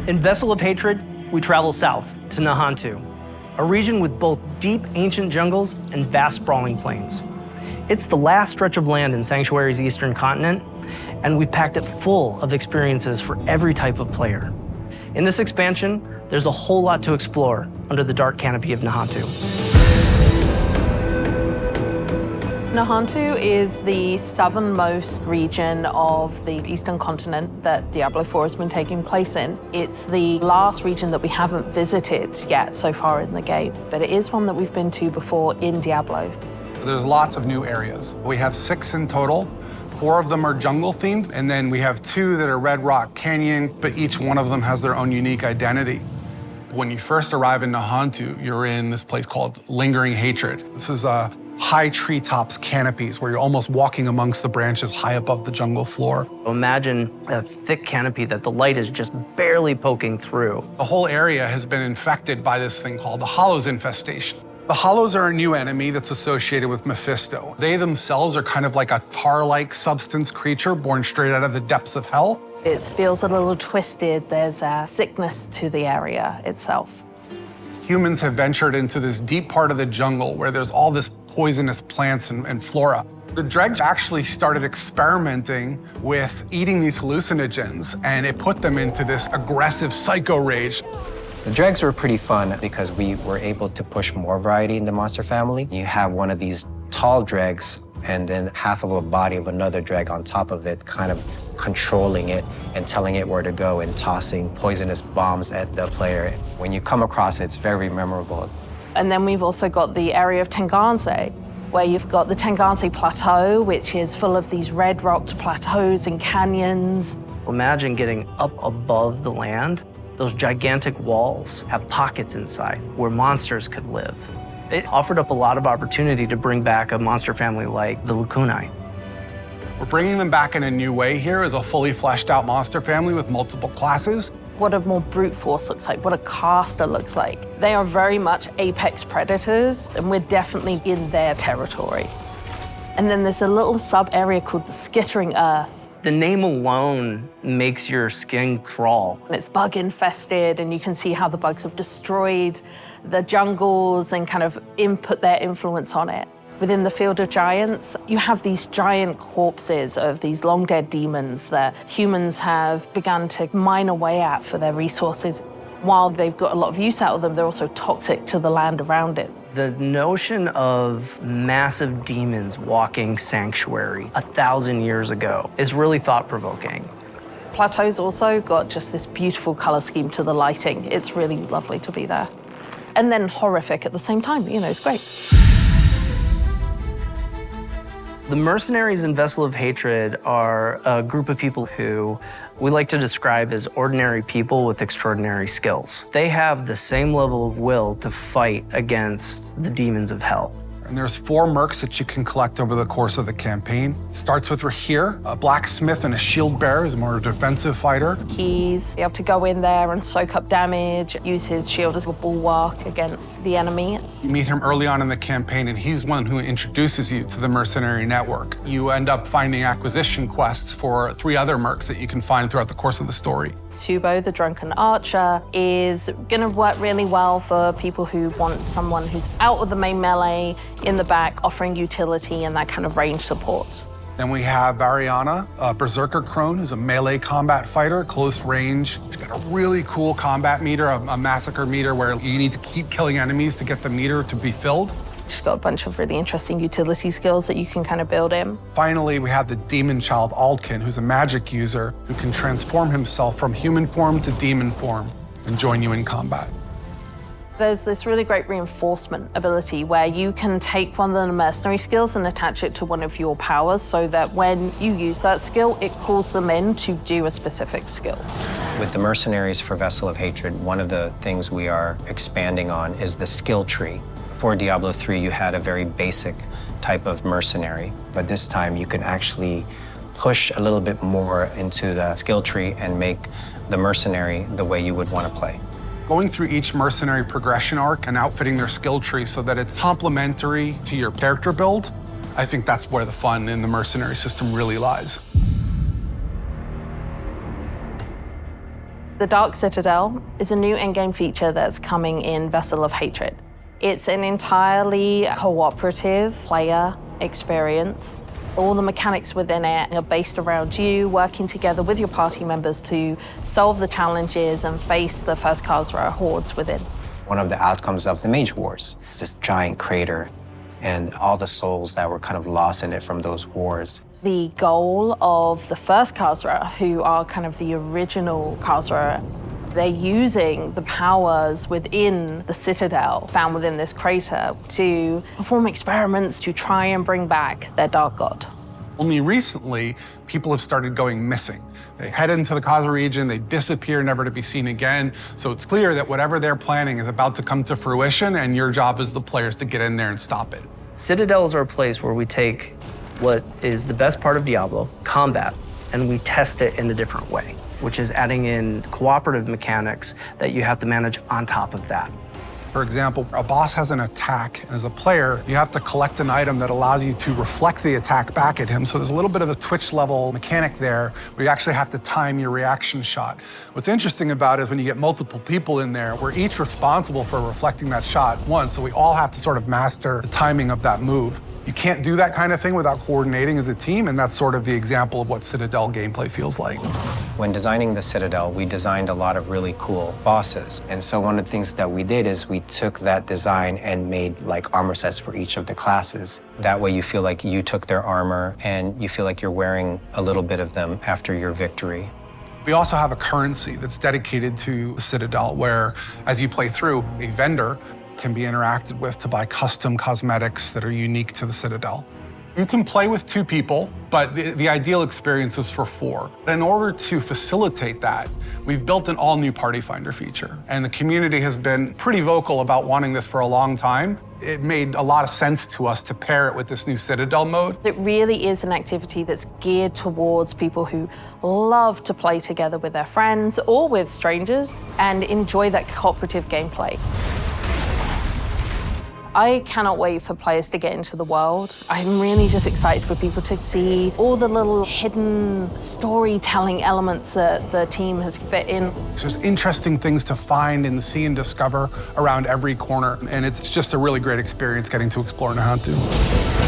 In Vessel of Hatred, we travel south to Nantu, a region with both deep ancient jungles and vast sprawling plains. It's the last stretch of land in Sanctuary's eastern continent, and we've packed it full of experiences for every type of player. In this expansion, there's a whole lot to explore under the dark canopy of Nantu. Nantu is the southernmost region of the eastern continent that Diablo 4 has been taking place in. It's the last region that we haven't visited yet so far in the game, but it is one that we've been to before in Diablo. There's lots of new areas. We have 6 in total. 4 of them are jungle themed, and then we have 2 that are Red Rock Canyon, but each one of them has their own unique identity. When you first arrive in Nantu, you're in this place called Lingering Hatred. This is high treetops canopies where you're almost walking amongst the branches high above the jungle floor. Imagine a thick canopy that the light is just barely poking through. The whole area has been infected by this thing called the Hollows infestation. The Hollows are a new enemy that's associated with Mephisto. They themselves are kind of like a tar-like substance creature born straight out of the depths of hell. It feels a little twisted. There's a sickness to the area itself. Humans have ventured into this deep part of the jungle where there's all this poisonous plants and flora. The dregs actually started experimenting with eating these hallucinogens, and it put them into this aggressive psycho rage. The dregs were pretty fun because we were able to push more variety in the monster family. You have one of these tall dregs and then half of a body of another dreg on top of it, kind of controlling it and telling it where to go and tossing poisonous bombs at the player. When you come across it, it's very memorable. And then we've also got the area of Tenganse, where you've got the Tenganse Plateau, which is full of these red-rocked plateaus and canyons. Imagine getting up above the land. Those gigantic walls have pockets inside where monsters could live. It offered up a lot of opportunity to bring back a monster family like the Lacunae. We're bringing them back in a new way here as a fully fleshed out monster family with multiple classes. What a more brute force looks like, what a caster looks like. They are very much apex predators, and we're definitely in their territory. And then there's a little sub-area called the Skittering Earth. The name alone makes your skin crawl. And it's bug infested, and you can see how the bugs have destroyed the jungles and kind of input their influence on it. Within the Field of Giants, you have these giant corpses of these long dead demons that humans have begun to mine away at for their resources. While they've got a lot of use out of them, they're also toxic to the land around it. The notion of massive demons walking Sanctuary 1,000 years ago is really thought-provoking. Plateau's also got just this beautiful color scheme to the lighting. It's really lovely to be there. And then horrific at the same time, you know, it's great. The Mercenaries in Vessel of Hatred are a group of people who we like to describe as ordinary people with extraordinary skills. They have the same level of will to fight against the demons of hell. And there's 4 mercs that you can collect over the course of the campaign. It starts with Rahir, a blacksmith and a shield bearer, is a more defensive fighter. He's able to go in there and soak up damage, use his shield as a bulwark against the enemy. You meet him early on in the campaign, and he's one who introduces you to the mercenary network. You end up finding acquisition quests for 3 other mercs that you can find throughout the course of the story. Subo, the drunken archer, is going to work really well for people who want someone who's out of the main melee, in the back, offering utility and that kind of range support. Then we have Variana, a berserker crone, who's a melee combat fighter, close range. She's got a really cool combat meter, a massacre meter, where you need to keep killing enemies to get the meter to be filled. She's got a bunch of really interesting utility skills that you can kind of build in. Finally, we have the demon child Aldkin, who's a magic user who can transform himself from human form to demon form and join you in combat. There's this really great reinforcement ability where you can take one of the mercenary skills and attach it to one of your powers so that when you use that skill, it calls them in to do a specific skill. With the Mercenaries for Vessel of Hatred, one of the things we are expanding on is the skill tree. For Diablo 3, you had a very basic type of mercenary, but this time you can actually push a little bit more into the skill tree and make the mercenary the way you would want to play. Going through each mercenary progression arc and outfitting their skill tree so that it's complementary to your character build, I think that's where the fun in the mercenary system really lies. The Dark Citadel is a new in-game feature that's coming in Vessel of Hatred. It's an entirely cooperative player experience. All the mechanics within it are based around you working together with your party members to solve the challenges and face the first Khazra hordes within. One of the outcomes of the Mage Wars is this giant crater and all the souls that were kind of lost in it from those wars. The goal of the first Khazra, who are kind of the original Khazra, they're using the powers within the Citadel found within this crater to perform experiments to try and bring back their dark god. Only recently, people have started going missing. They head into the Khazra region, they disappear, never to be seen again. So it's clear that whatever they're planning is about to come to fruition, and your job as the players to get in there and stop it. Citadels are a place where we take what is the best part of Diablo, combat, and we test it in a different way, which is adding in cooperative mechanics that you have to manage on top of that. For example, a boss has an attack, and as a player, you have to collect an item that allows you to reflect the attack back at him. So there's a little bit of a Twitch level mechanic there where you actually have to time your reaction shot. What's interesting about it is when you get multiple people in there, we're each responsible for reflecting that shot once, so we all have to sort of master the timing of that move. You can't do that kind of thing without coordinating as a team, and that's sort of the example of what Citadel gameplay feels like. When designing the Citadel, we designed a lot of really cool bosses. And so one of the things that we did is we took that design and made like armor sets for each of the classes. That way you feel like you took their armor and you feel like you're wearing a little bit of them after your victory. We also have a currency that's dedicated to the Citadel where, as you play through, a vendor can be interacted with to buy custom cosmetics that are unique to the Citadel. You can play with 2 people, but the ideal experience is for 4. In order to facilitate that, we've built an all-new Party Finder feature, and the community has been pretty vocal about wanting this for a long time. It made a lot of sense to us to pair it with this new Citadel mode. It really is an activity that's geared towards people who love to play together with their friends or with strangers and enjoy that cooperative gameplay. I cannot wait for players to get into the world. I'm really just excited for people to see all the little hidden storytelling elements that the team has fit in. There's interesting things to find and see and discover around every corner, and it's just a really great experience getting to explore Nantu.